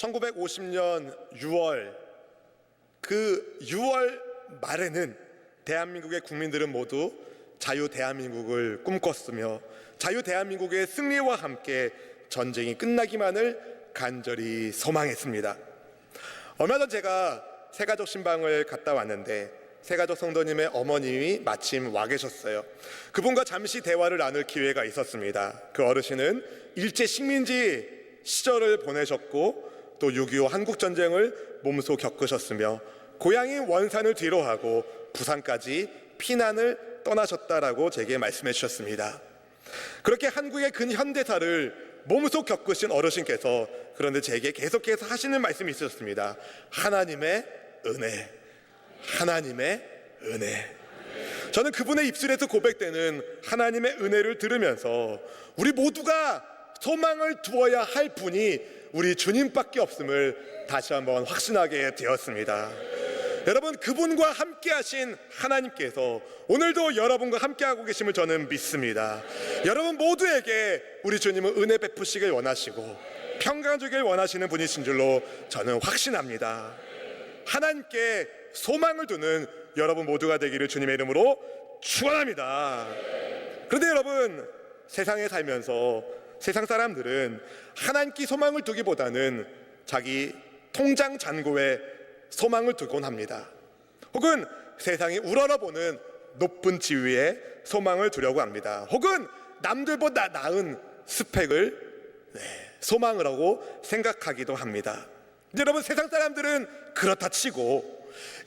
1950년 6월, 그 6월 말에는 대한민국의 국민들은 모두 자유 대한민국을 꿈꿨으며 자유 대한민국의 승리와 함께 전쟁이 끝나기만을 간절히 소망했습니다. 얼마 전 제가 새가족 신방을 갔다 왔는데 새가족 성도님의 어머님이 마침 와 계셨어요. 그분과 잠시 대화를 나눌 기회가 있었습니다. 그 어르신은 일제 식민지 시절을 보내셨고 또 6.25 한국전쟁을 몸소 겪으셨으며 고향인 원산을 뒤로하고 부산까지 피난을 떠나셨다라고 제게 말씀해 주셨습니다. 그렇게 한국의 근현대사를 몸소 겪으신 어르신께서 그런데 제게 계속해서 하시는 말씀이 있었습니다. 하나님의 은혜, 하나님의 은혜. 저는 그분의 입술에서 고백되는 하나님의 은혜를 들으면서 우리 모두가 소망을 두어야 할 분이 우리 주님밖에 없음을 다시 한번 확신하게 되었습니다. 여러분, 그분과 함께 하신 하나님께서 오늘도 여러분과 함께하고 계심을 저는 믿습니다. 여러분 모두에게 우리 주님은 은혜 베푸시길 원하시고 평강 주길 원하시는 분이신 줄로 저는 확신합니다. 하나님께 소망을 두는 여러분 모두가 되기를 주님의 이름으로 축원합니다. 그런데 여러분, 세상에 살면서 세상 사람들은 하나님께 소망을 두기보다는 자기 통장 잔고에 소망을 두곤 합니다. 혹은 세상이 우러러보는 높은 지위에 소망을 두려고 합니다. 혹은 남들보다 나은 스펙을 소망을 하고 생각하기도 합니다. 여러분, 세상 사람들은 그렇다 치고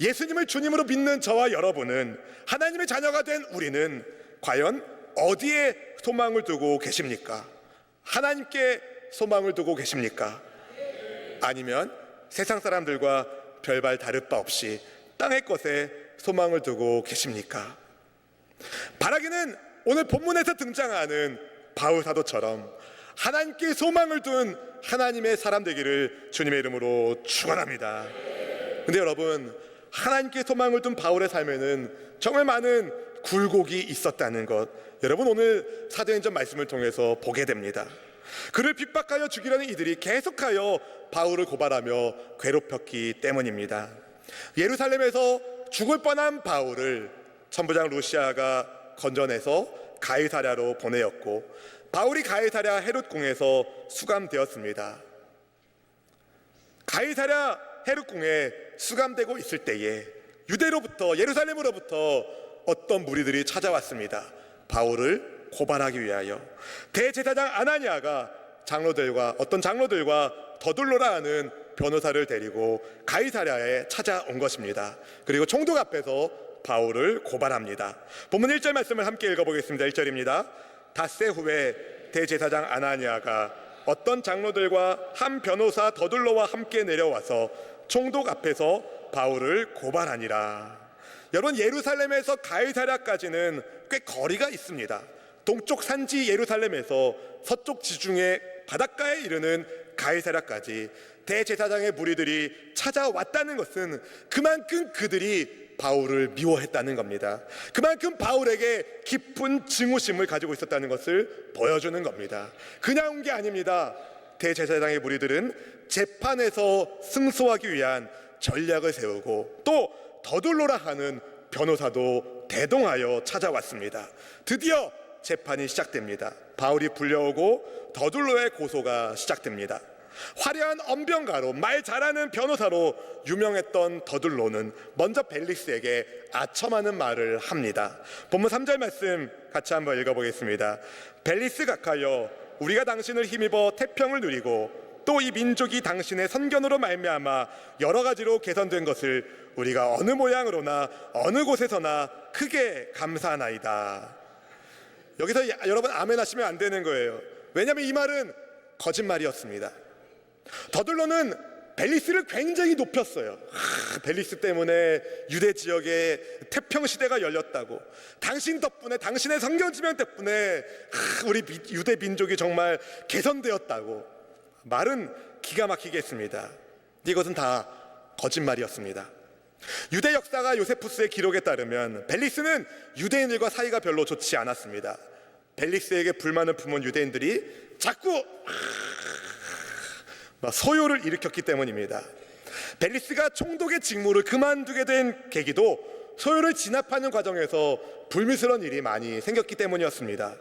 예수님을 주님으로 믿는 저와 여러분은, 하나님의 자녀가 된 우리는 과연 어디에 소망을 두고 계십니까? 하나님께 소망을 두고 계십니까? 아니면 세상 사람들과 별반 다를 바 없이 땅의 것에 소망을 두고 계십니까? 바라기는 오늘 본문에서 등장하는 바울 사도처럼 하나님께 소망을 둔 하나님의 사람 되기를 주님의 이름으로 축원합니다. 근데 여러분, 하나님께 소망을 둔 바울의 삶에는 정말 많은 굴곡이 있었다는 것, 여러분 오늘 사도행전 말씀을 통해서 보게 됩니다. 그를 핍박하여 죽이려는 이들이 계속하여 바울을 고발하며 괴롭혔기 때문입니다. 예루살렘에서 죽을 뻔한 바울을 천부장 루시아가 건져내서 가이사랴로 보내었고, 바울이 가이사랴 헤롯궁에서 수감되었습니다. 가이사랴 헤롯궁에 수감되고 있을 때에 유대로부터, 예루살렘으로부터 어떤 무리들이 찾아왔습니다. 바울을 고발하기 위하여. 대제사장 아나니아가 어떤 장로들과 더둘로라 하는 변호사를 데리고 가이사랴에 찾아온 것입니다. 그리고 총독 앞에서 바울을 고발합니다. 본문 1절 말씀을 함께 읽어보겠습니다. 1절입니다. 닷새 후에 대제사장 아나니아가 어떤 장로들과 한 변호사 더둘로와 함께 내려와서 총독 앞에서 바울을 고발하니라. 여러분, 예루살렘에서 가이사랴까지는 꽤 거리가 있습니다. 동쪽 산지 예루살렘에서 서쪽 지중해 바닷가에 이르는 가이사랴까지 대제사장의 무리들이 찾아왔다는 것은 그만큼 그들이 바울을 미워했다는 겁니다. 그만큼 바울에게 깊은 증오심을 가지고 있었다는 것을 보여주는 겁니다. 그냥 온 게 아닙니다. 대제사장의 무리들은 재판에서 승소하기 위한 전략을 세우고 또 더둘로라 하는 변호사도 대동하여 찾아왔습니다. 드디어 재판이 시작됩니다. 바울이 불려오고 더둘로의 고소가 시작됩니다. 화려한 언변가로, 말 잘하는 변호사로 유명했던 더둘로는 먼저 벨릭스에게 아첨하는 말을 합니다. 본문 3절 말씀 같이 한번 읽어보겠습니다. 벨릭스 각하여, 우리가 당신을 힘입어 태평을 누리고 또 이 민족이 당신의 선견으로 말미암아 여러 가지로 개선된 것을 우리가 어느 모양으로나 어느 곳에서나 크게 감사하나이다. 여기서 여러분 아멘 하시면 안 되는 거예요. 왜냐하면 이 말은 거짓말이었습니다. 더둘로는 벨릭스를 굉장히 높였어요. 벨릭스 때문에 유대 지역에 태평 시대가 열렸다고, 당신 덕분에, 당신의 성경 지명 때문에 우리 유대 민족이 정말 개선되었다고. 말은 기가 막히게 했습니다. 이것은 다 거짓말이었습니다. 유대 역사가 요세푸스의 기록에 따르면 벨릭스는 유대인들과 사이가 별로 좋지 않았습니다. 벨릭스에게 불만을 품은 유대인들이 자꾸 소요를 일으켰기 때문입니다. 벨리스가 총독의 직무를 그만두게 된 계기도 소요를 진압하는 과정에서 불미스러운 일이 많이 생겼기 때문이었습니다.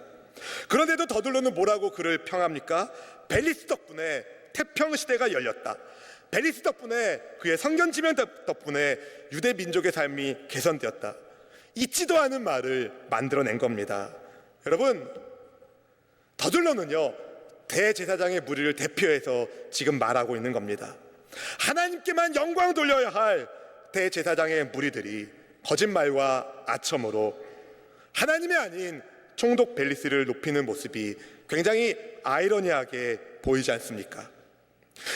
그런데도 더들로는 뭐라고 그를 평합니까? 벨리스 덕분에 태평시대가 열렸다. 벨리스 덕분에, 그의 성견지명 덕분에 유대 민족의 삶이 개선되었다. 잊지도 않은 말을 만들어낸 겁니다. 여러분, 더들로는요, 대제사장의 무리를 대표해서 지금 말하고 있는 겁니다. 하나님께만 영광 돌려야 할 대제사장의 무리들이 거짓말과 아첨으로 하나님이 아닌 총독 벨리스를 높이는 모습이 굉장히 아이러니하게 보이지 않습니까?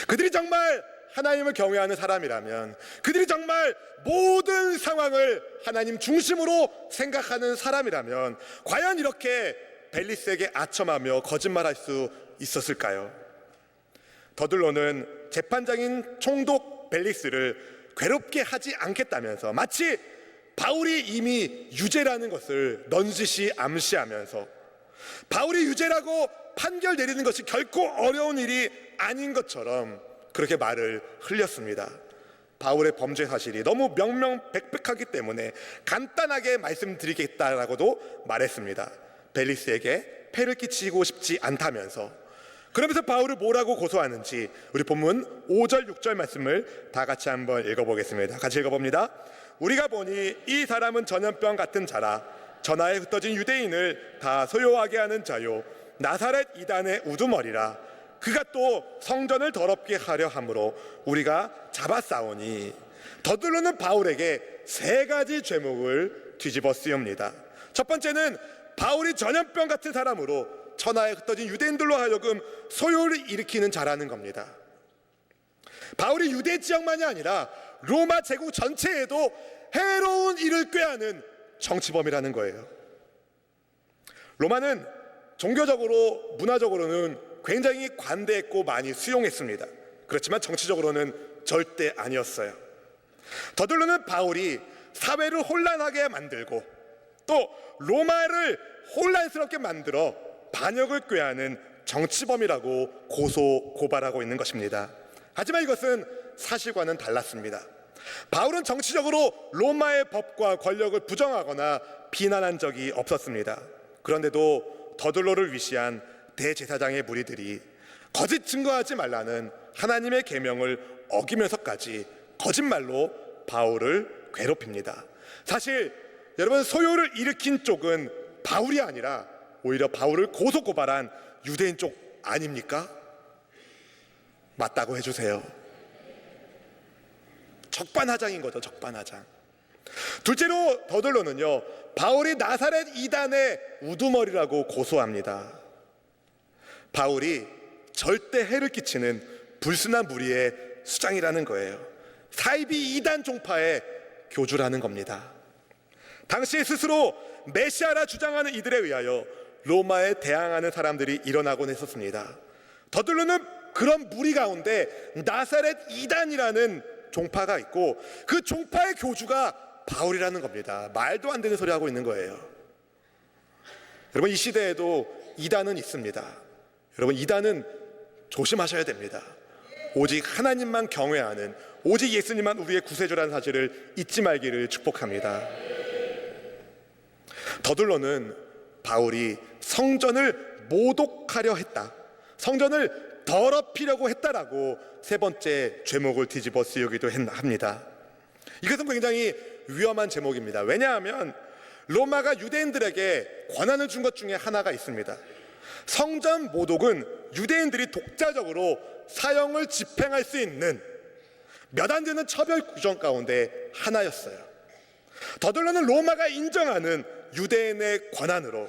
그들이 정말 하나님을 경외하는 사람이라면, 그들이 정말 모든 상황을 하나님 중심으로 생각하는 사람이라면 과연 이렇게 벨리스에게 아첨하며 거짓말할 수 있었을까요? 더들로는 재판장인 총독 벨리스를 괴롭게 하지 않겠다면서, 마치 바울이 이미 유죄라는 것을 넌지시 암시하면서 바울이 유죄라고 판결 내리는 것이 결코 어려운 일이 아닌 것처럼 그렇게 말을 흘렸습니다. 바울의 범죄 사실이 너무 명명백백하기 때문에 간단하게 말씀드리겠다라고도 말했습니다. 벨리스에게 폐를 끼치고 싶지 않다면서. 그러면서 바울을 뭐라고 고소하는지 우리 본문 5절 6절 말씀을 다 같이 한번 읽어보겠습니다. 같이 읽어봅니다. 우리가 보니 이 사람은 전염병 같은 자라. 전하에 흩어진 유대인을 다 소요하게 하는 자요, 나사렛 이단의 우두머리라. 그가 또 성전을 더럽게 하려 함으로 우리가 잡아싸우니. 더들로는 바울에게 세 가지 죄목을 뒤집어 씌웁니다. 첫 번째는 바울이 전염병 같은 사람으로 천하에 흩어진 유대인들로 하여금 소요를 일으키는 자라는 겁니다. 바울이 유대 지역만이 아니라 로마 제국 전체에도 해로운 일을 꾀하는 정치범이라는 거예요. 로마는 종교적으로, 문화적으로는 굉장히 관대했고 많이 수용했습니다. 그렇지만 정치적으로는 절대 아니었어요. 더들로는 바울이 사회를 혼란하게 만들고 또 로마를 혼란스럽게 만들어 반역을 꾀하는 정치범이라고 고소 고발하고 있는 것입니다. 하지만 이것은 사실과는 달랐습니다. 바울은 정치적으로 로마의 법과 권력을 부정하거나 비난한 적이 없었습니다. 그런데도 더들로를 위시한 대제사장의 무리들이 거짓 증거하지 말라는 하나님의 계명을 어기면서까지 거짓말로 바울을 괴롭힙니다. 사실 여러분, 소요를 일으킨 쪽은 바울이 아니라 오히려 바울을 고소 고발한 유대인 쪽 아닙니까? 맞다고 해주세요. 적반하장인 거죠. 적반하장. 둘째로 더들로는요, 바울이 나사렛 이단의 우두머리라고 고소합니다. 바울이 절대 해를 끼치는 불순한 무리의 수장이라는 거예요. 사이비 이단 종파의 교주라는 겁니다. 당시 스스로 메시아라 주장하는 이들에 의하여 로마에 대항하는 사람들이 일어나곤 했었습니다. 더들로는 그런 무리 가운데 나사렛 이단이라는 종파가 있고 그 종파의 교주가 바울이라는 겁니다. 말도 안 되는 소리 하고 있는 거예요. 여러분, 이 시대에도 이단은 있습니다. 여러분, 이단은 조심하셔야 됩니다. 오직 하나님만 경외하는, 오직 예수님만 우리의 구세주라는 사실을 잊지 말기를 축복합니다. 더들로는 바울이 성전을 모독하려 했다, 성전을 더럽히려고 했다라고 세 번째 죄목을 뒤집어 씌우기도 합니다. 이것은 굉장히 위험한 제목입니다. 왜냐하면 로마가 유대인들에게 권한을 준 것 중에 하나가 있습니다. 성전 모독은 유대인들이 독자적으로 사형을 집행할 수 있는 몇 안 되는 처벌 규정 가운데 하나였어요. 더들로는 로마가 인정하는 유대인의 권한으로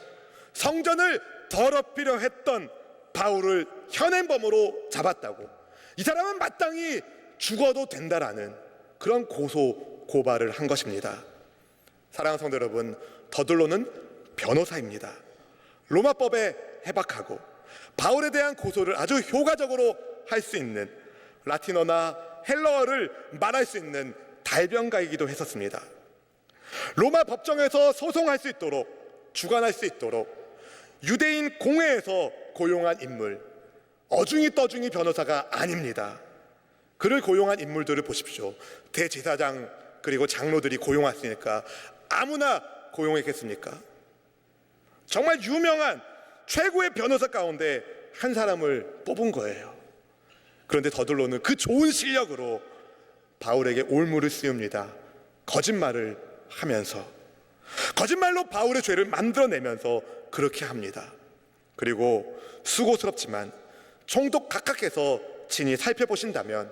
성전을 더럽히려 했던 바울을 현행범으로 잡았다고, 이 사람은 마땅히 죽어도 된다라는 그런 고소 고발을 한 것입니다. 사랑하는 성도 여러분, 더들로는 변호사입니다. 로마법에 해박하고 바울에 대한 고소를 아주 효과적으로 할 수 있는, 라틴어나 헬러어를 말할 수 있는 달변가이기도 했었습니다. 로마 법정에서 소송할 수 있도록, 주관할 수 있도록 유대인 공회에서 고용한 인물, 어중이 떠중이 변호사가 아닙니다. 그를 고용한 인물들을 보십시오. 대제사장 그리고 장로들이 고용했으니까 아무나 고용했겠습니까? 정말 유명한 최고의 변호사 가운데 한 사람을 뽑은 거예요. 그런데 더들로는 그 좋은 실력으로 바울에게 올무를 씌웁니다. 거짓말을 하면서, 거짓말로 바울의 죄를 만들어내면서 그렇게 합니다. 그리고 수고스럽지만 총독 각각께서 친히 살펴보신다면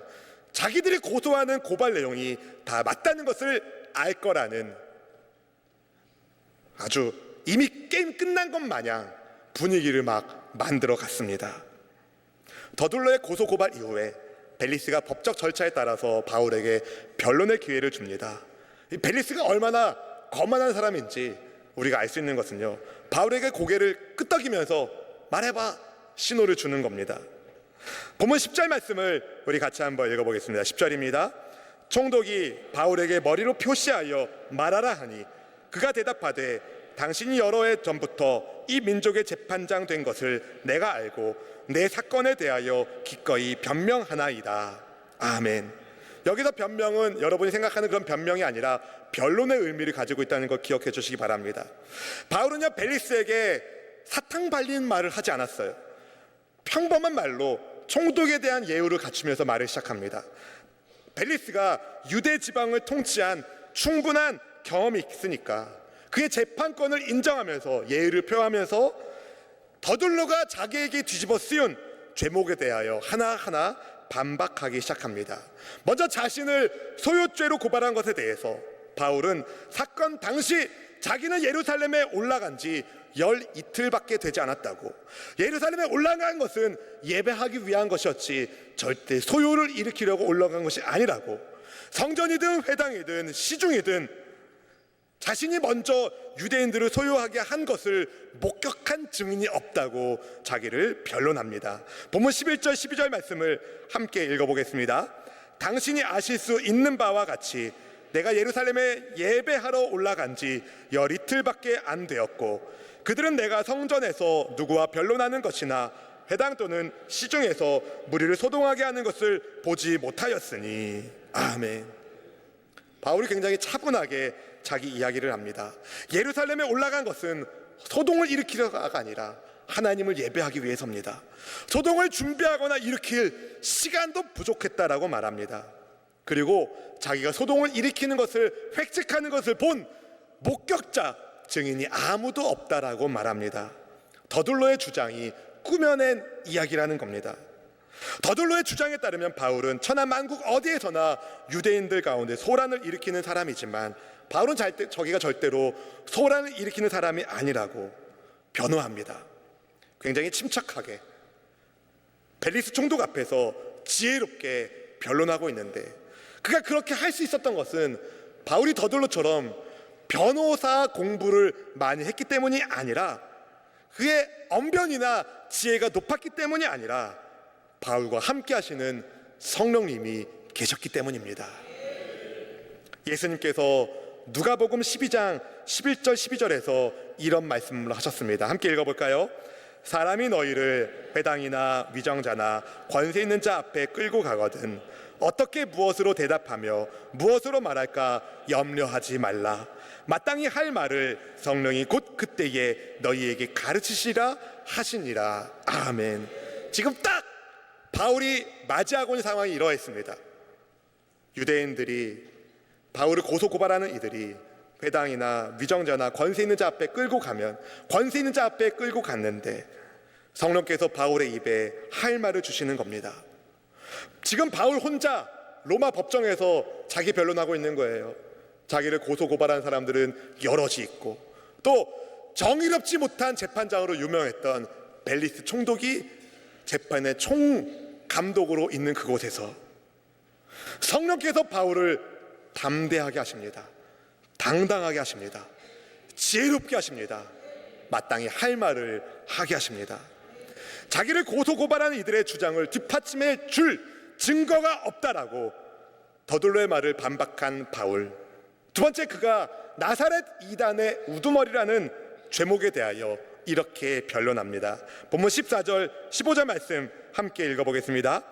자기들이 고소하는 고발 내용이 다 맞다는 것을 알 거라는, 아주 이미 게임 끝난 것 마냥 분위기를 막 만들어 갔습니다. 더둘러의 고소 고발 이후에 벨리스가 법적 절차에 따라서 바울에게 변론의 기회를 줍니다. 이 벨리스가 얼마나 거만한 사람인지 우리가 알 수 있는 것은요, 바울에게 고개를 끄덕이면서 말해봐 신호를 주는 겁니다. 본문 10절 말씀을 우리 같이 한번 읽어보겠습니다. 10절입니다. 총독이 바울에게 머리로 표시하여 말하라 하니 그가 대답하되 당신이 여러 해 전부터 이 민족의 재판장 된 것을 내가 알고 내 사건에 대하여 기꺼이 변명하나이다. 아멘. 여기서 변명은 여러분이 생각하는 그런 변명이 아니라 변론의 의미를 가지고 있다는 걸 기억해 주시기 바랍니다. 바울은요, 벨리스에게 사탕 발린 말을 하지 않았어요. 평범한 말로 총독에 대한 예우를 갖추면서 말을 시작합니다. 벨리스가 유대 지방을 통치한 충분한 경험이 있으니까 그의 재판권을 인정하면서 예의를 표하면서 더둘러가 자기에게 뒤집어 씌운 죄목에 대하여 하나하나 반박하기 시작합니다. 먼저 자신을 소유죄로 고발한 것에 대해서 바울은 사건 당시 자기는 예루살렘에 올라간 지 열 이틀밖에 되지 않았다고, 예루살렘에 올라간 것은 예배하기 위한 것이었지 절대 소요를 일으키려고 올라간 것이 아니라고, 성전이든 회당이든 시중이든 자신이 먼저 유대인들을 소유하게 한 것을 목격한 증인이 없다고 자기를 변론합니다. 본문 11절 12절 말씀을 함께 읽어보겠습니다. 당신이 아실 수 있는 바와 같이 내가 예루살렘에 예배하러 올라간 지 열 이틀밖에 안 되었고 그들은 내가 성전에서 누구와 변론하는 것이나 회당 또는 시중에서 무리를 소동하게 하는 것을 보지 못하였으니. 아멘. 바울이 굉장히 차분하게 자기 이야기를 합니다. 예루살렘에 올라간 것은 소동을 일으키려가 아니라 하나님을 예배하기 위해서입니다. 소동을 준비하거나 일으킬 시간도 부족했다라고 말합니다. 그리고 자기가 소동을 일으키는 것을 획책하는 것을 본 목격자 증인이 아무도 없다라고 말합니다. 더둘러의 주장이 꾸며낸 이야기라는 겁니다. 더둘러의 주장에 따르면 바울은 천하 만국 어디에서나 유대인들 가운데 소란을 일으키는 사람이지만 바울은 저기가 절대로 소란을 일으키는 사람이 아니라고 변호합니다. 굉장히 침착하게 벨리스 총독 앞에서 지혜롭게 변론하고 있는데, 그가 그렇게 할 수 있었던 것은 바울이 더둘러처럼 변호사 공부를 많이 했기 때문이 아니라, 그의 언변이나 지혜가 높았기 때문이 아니라 바울과 함께 하시는 성령님이 계셨기 때문입니다. 예수님께서 누가복음 12장 11절 12절에서 이런 말씀을 하셨습니다. 함께 읽어볼까요? 사람이 너희를 회당이나 위정자나 권세 있는 자 앞에 끌고 가거든 어떻게 무엇으로 대답하며 무엇으로 말할까 염려하지 말라. 마땅히 할 말을 성령이 곧 그때에 너희에게 가르치시라 하시니라. 아멘. 지금 딱 바울이 맞이하고 있는 상황이 이러했습니다. 유대인들이 바울을 고소 고발하는 이들이 회당이나 위정자나 권세 있는 자 앞에 끌고 가면, 권세 있는 자 앞에 끌고 갔는데 성령께서 바울의 입에 할 말을 주시는 겁니다. 지금 바울 혼자 로마 법정에서 자기 변론하고 있는 거예요. 자기를 고소 고발한 사람들은 여럿이 있고, 또 정의롭지 못한 재판장으로 유명했던 벨리스 총독이 재판의 총감독으로 있는 그곳에서 성령께서 바울을 담대하게 하십니다. 당당하게 하십니다. 지혜롭게 하십니다. 마땅히 할 말을 하게 하십니다. 자기를 고소 고발하는 이들의 주장을 뒷받침해 줄 증거가 없다라고 더둘러의 말을 반박한 바울. 두 번째, 그가 나사렛 이단의 우두머리라는 죄목에 대하여 이렇게 변론합니다. 본문 14절 15절 말씀 함께 읽어보겠습니다.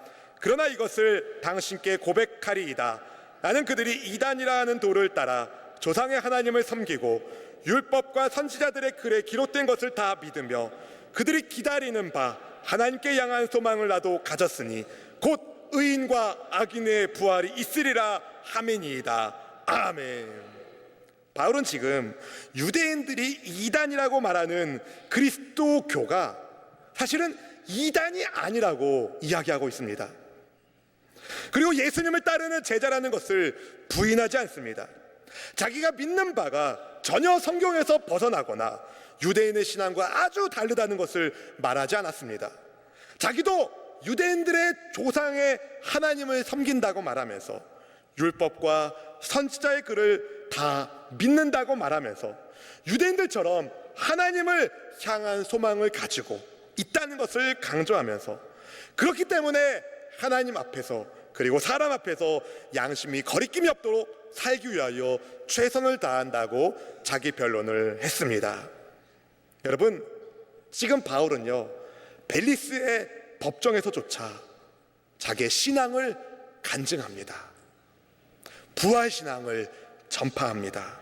그러나 이것을 당신께 고백하리이다. 나는 그들이 이단이라 하는 도를 따라 조상의 하나님을 섬기고 율법과 선지자들의 글에 기록된 것을 다 믿으며 그들이 기다리는 바 하나님께 향한 소망을 나도 가졌으니 곧 의인과 악인의 부활이 있으리라 하매니이다. 아멘. 바울은 지금 유대인들이 이단이라고 말하는 그리스도교가 사실은 이단이 아니라고 이야기하고 있습니다. 그리고 예수님을 따르는 제자라는 것을 부인하지 않습니다. 자기가 믿는 바가 전혀 성경에서 벗어나거나 유대인의 신앙과 아주 다르다는 것을 말하지 않았습니다. 자기도 유대인들의 조상의 하나님을 섬긴다고 말하면서 율법과 선지자의 글을 다 믿는다고 말하면서 유대인들처럼 하나님을 향한 소망을 가지고 있다는 것을 강조하면서 그렇기 때문에 하나님 앞에서 그리고 사람 앞에서 양심이 거리낌이 없도록 살기 위하여 최선을 다한다고 자기 변론을 했습니다. 여러분, 지금 바울은요 벨리스의 법정에서조차 자기의 신앙을 간증합니다. 부활신앙을 전파합니다.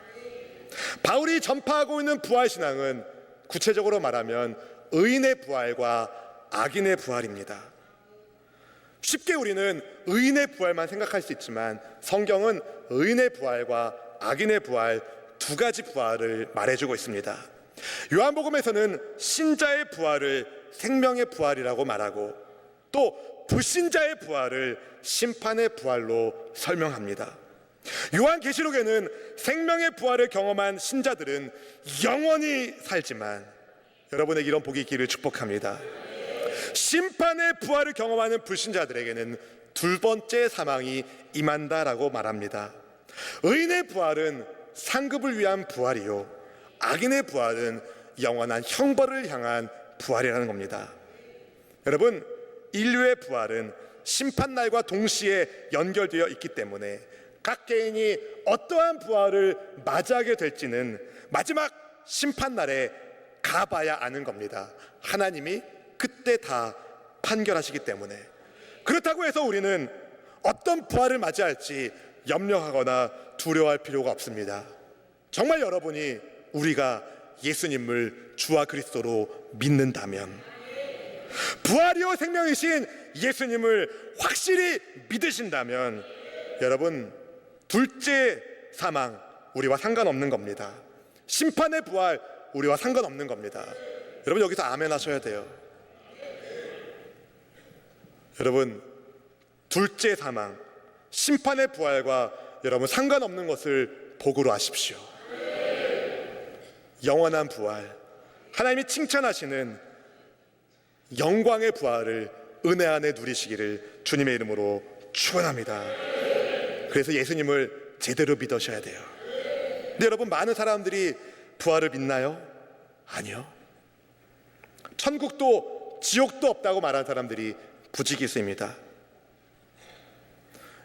바울이 전파하고 있는 부활신앙은 구체적으로 말하면 의인의 부활과 악인의 부활입니다. 쉽게 우리는 의인의 부활만 생각할 수 있지만 성경은 의인의 부활과 악인의 부활 두 가지 부활을 말해주고 있습니다. 요한복음에서는 신자의 부활을 생명의 부활이라고 말하고 또 불신자의 부활을 심판의 부활로 설명합니다. 요한계시록에는 생명의 부활을 경험한 신자들은 영원히 살지만 여러분에게 이런 복이 있기를 축복합니다. 심판의 부활을 경험하는 불신자들에게는 두 번째 사망이 임한다라고 말합니다. 의인의 부활은 상급을 위한 부활이요 악인의 부활은 영원한 형벌을 향한 부활이라는 겁니다. 여러분, 인류의 부활은 심판날과 동시에 연결되어 있기 때문에 각 개인이 어떠한 부활을 맞이하게 될지는 마지막 심판날에 가봐야 아는 겁니다. 하나님이 그때 다 판결하시기 때문에. 그렇다고 해서 우리는 어떤 부활을 맞이할지 염려하거나 두려워할 필요가 없습니다. 정말 여러분이 우리가 예수님을 주와 그리스도로 믿는다면, 부활이요 생명이신 예수님을 확실히 믿으신다면 여러분, 둘째 사망 우리와 상관없는 겁니다. 심판의 부활 우리와 상관없는 겁니다. 여러분, 여기서 아멘 하셔야 돼요. 여러분, 둘째 사망, 심판의 부활과 여러분 상관없는 것을 복으로 아십시오. 영원한 부활, 하나님이 칭찬하시는 영광의 부활을 은혜 안에 누리시기를 주님의 이름으로 축원합니다. 그래서 예수님을 제대로 믿으셔야 돼요. 근데 여러분, 많은 사람들이 부활을 믿나요? 아니요. 천국도 지옥도 없다고 말하는 사람들이 부지기수입니다.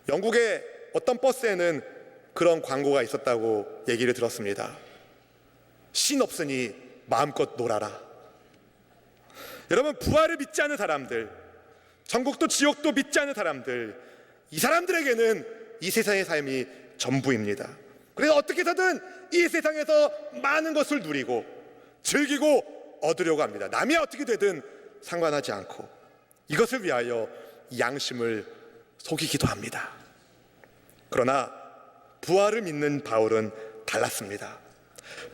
영국의 어떤 버스에는 그런 광고가 있었다고 얘기를 들었습니다. 신 없으니 마음껏 놀아라. 여러분, 부활을 믿지 않는 사람들, 천국도 지옥도 믿지 않는 사람들, 이 사람들에게는 이 세상의 삶이 전부입니다. 그래서 어떻게 해서든 이 세상에서 많은 것을 누리고 즐기고 얻으려고 합니다. 남이 어떻게 되든 상관하지 않고 이것을 위하여 양심을 속이기도 합니다. 그러나 부활을 믿는 바울은 달랐습니다.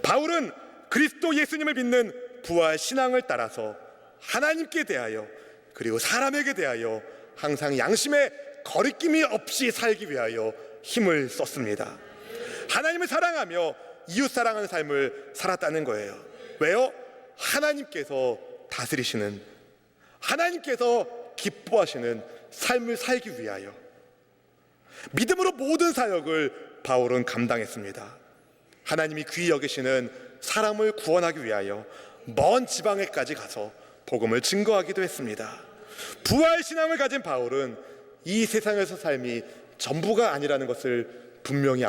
바울은 그리스도 예수님을 믿는 부활 신앙을 따라서 하나님께 대하여 그리고 사람에게 대하여 항상 양심에 거리낌이 없이 살기 위하여 힘을 썼습니다. 하나님을 사랑하며 이웃 사랑하는 삶을 살았다는 거예요. 왜요? 하나님께서 다스리시는, 하나님께서 기뻐하시는 삶을 살기 위하여 믿음으로 모든 사역을 바울은 감당했습니다. 하나님이 귀히 여기시는 사람을 구원하기 위하여 먼 지방에까지 가서 복음을 증거하기도 했습니다. 부활 신앙을 가진 바울은 이 세상에서 삶이 전부가 아니라는 것을 분명히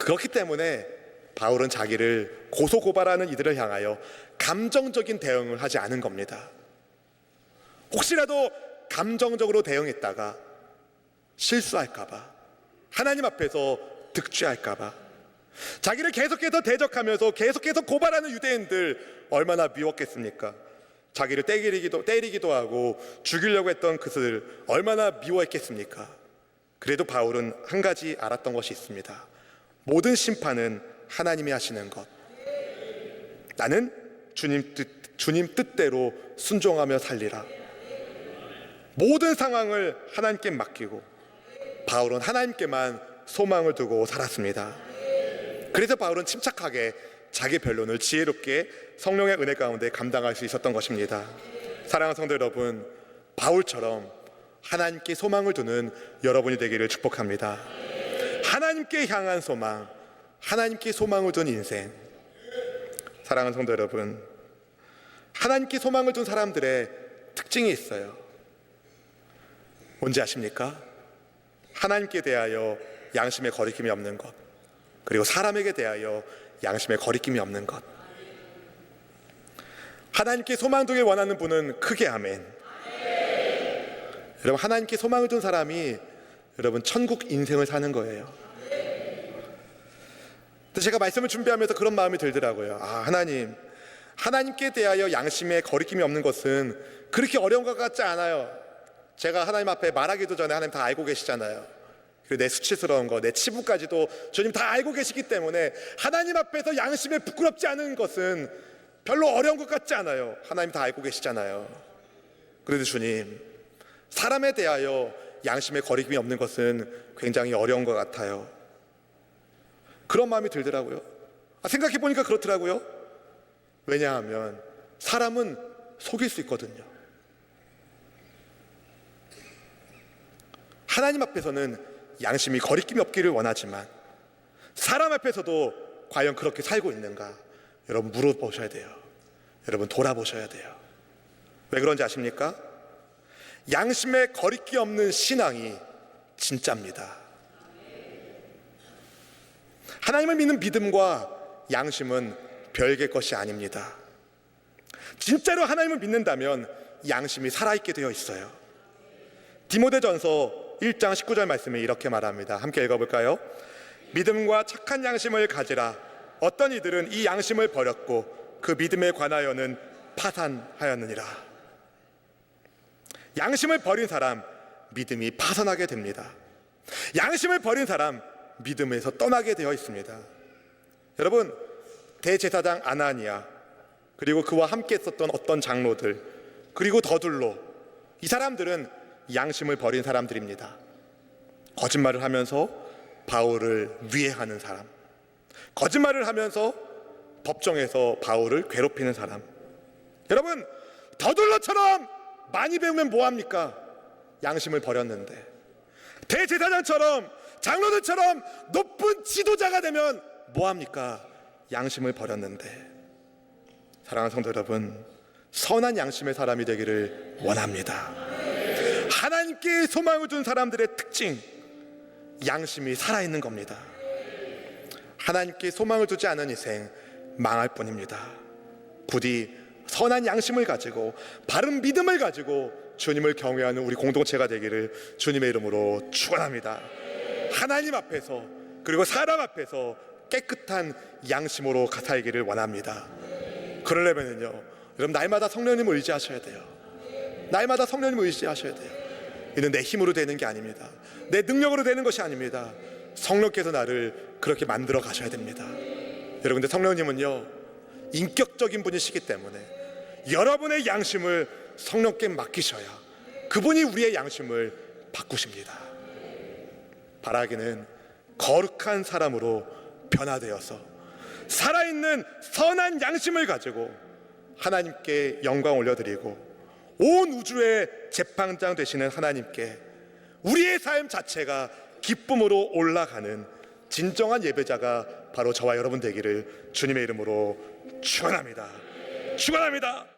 그렇기 때문에 바울은 자기를 고소고발하는 이들을 향하여 감정적인 대응을 하지 않은 겁니다. 혹시라도 감정적으로 대응했다가 실수할까봐, 하나님 앞에서 득죄할까봐, 자기를 계속해서 대적하면서 계속해서 고발하는 유대인들 얼마나 미웠겠습니까? 자기를 때리기도 하고 죽이려고 했던 그들을 얼마나 미워했겠습니까? 그래도 바울은 한 가지 알았던 것이 있습니다. 모든 심판은 하나님이 하시는 것. 나는 주님 뜻대로 순종하며 살리라. 모든 상황을 하나님께 맡기고 바울은 하나님께만 소망을 두고 살았습니다. 그래서 바울은 침착하게 자기 변론을 지혜롭게 성령의 은혜 가운데 감당할 수 있었던 것입니다. 사랑하는 성도 여러분, 바울처럼 하나님께 소망을 두는 여러분이 되기를 축복합니다. 하나님께 향한 소망, 하나님께 소망을 둔 인생. 사랑하는 성도 여러분, 하나님께 소망을 둔 사람들의 특징이 있어요. 뭔지 아십니까? 하나님께 대하여 양심의 거리낌이 없는 것, 그리고 사람에게 대하여 양심의 거리낌이 없는 것. 하나님께 소망 두길 원하는 분은 크게 아멘. 여러분, 하나님께 소망을 둔 사람이 여러분 천국 인생을 사는 거예요. 제가 말씀을 준비하면서 그런 마음이 들더라고요. 하나님께 대하여 양심의 거리낌이 없는 것은 그렇게 어려운 것 같지 않아요. 제가 하나님 앞에 말하기도 전에 하나님 다 알고 계시잖아요. 그리고 내 수치스러운 거, 내 치부까지도 주님 다 알고 계시기 때문에 하나님 앞에서 양심에 부끄럽지 않은 것은 별로 어려운 것 같지 않아요. 하나님 다 알고 계시잖아요. 그래도 주님, 사람에 대하여 양심의 거리낌이 없는 것은 굉장히 어려운 것 같아요. 그런 마음이 들더라고요. 생각해 보니까 그렇더라고요. 왜냐하면 사람은 속일 수 있거든요. 하나님 앞에서는 양심이 거리낌이 없기를 원하지만 사람 앞에서도 과연 그렇게 살고 있는가? 여러분 물어보셔야 돼요. 여러분 돌아보셔야 돼요. 왜 그런지 아십니까? 양심에 거리낌 없는 신앙이 진짜입니다. 하나님을 믿는 믿음과 양심은 별개의 것이 아닙니다. 진짜로 하나님을 믿는다면 양심이 살아있게 되어 있어요. 디모데전서 1장 19절 말씀에 이렇게 말합니다. 함께 읽어볼까요? 믿음과 착한 양심을 가지라. 어떤 이들은 이 양심을 버렸고 그 믿음에 관하여는 파산하였느니라. 양심을 버린 사람, 믿음이 파산하게 됩니다. 양심을 버린 사람, 믿음에서 떠나게 되어 있습니다. 여러분, 대제사장 아나니아, 그리고 그와 함께 있었던 어떤 장로들, 그리고 더둘로, 이 사람들은 양심을 버린 사람들입니다. 거짓말을 하면서 바울을 위해하는 사람, 거짓말을 하면서 법정에서 바울을 괴롭히는 사람. 여러분, 더둘로처럼 많이 배우면 뭐합니까? 양심을 버렸는데. 대제사장처럼, 장로들처럼 높은 지도자가 되면 뭐합니까? 양심을 버렸는데. 사랑하는 성도 여러분, 선한 양심의 사람이 되기를 원합니다. 하나님께 소망을 둔 사람들의 특징, 양심이 살아있는 겁니다. 하나님께 소망을 두지 않은 인생 망할 뿐입니다. 부디 선한 양심을 가지고 바른 믿음을 가지고 주님을 경외하는 우리 공동체가 되기를 주님의 이름으로 축원합니다. 하나님 앞에서 그리고 사람 앞에서 깨끗한 양심으로 살기를 원합니다. 그러려면요, 여러분 날마다 성령님을 의지하셔야 돼요. 날마다 성령님을 의지하셔야 돼요. 이는 내 힘으로 되는 게 아닙니다. 내 능력으로 되는 것이 아닙니다. 성령께서 나를 그렇게 만들어 가셔야 됩니다. 여러분, 근데 성령님은요 인격적인 분이시기 때문에 여러분의 양심을 성령께 맡기셔야 그분이 우리의 양심을 바꾸십니다. 바라기는 거룩한 사람으로 변화되어서 살아있는 선한 양심을 가지고 하나님께 영광 올려드리고 온 우주의 재판장 되시는 하나님께 우리의 삶 자체가 기쁨으로 올라가는 진정한 예배자가 바로 저와 여러분 되기를 주님의 이름으로 축원합니다. 축원합니다.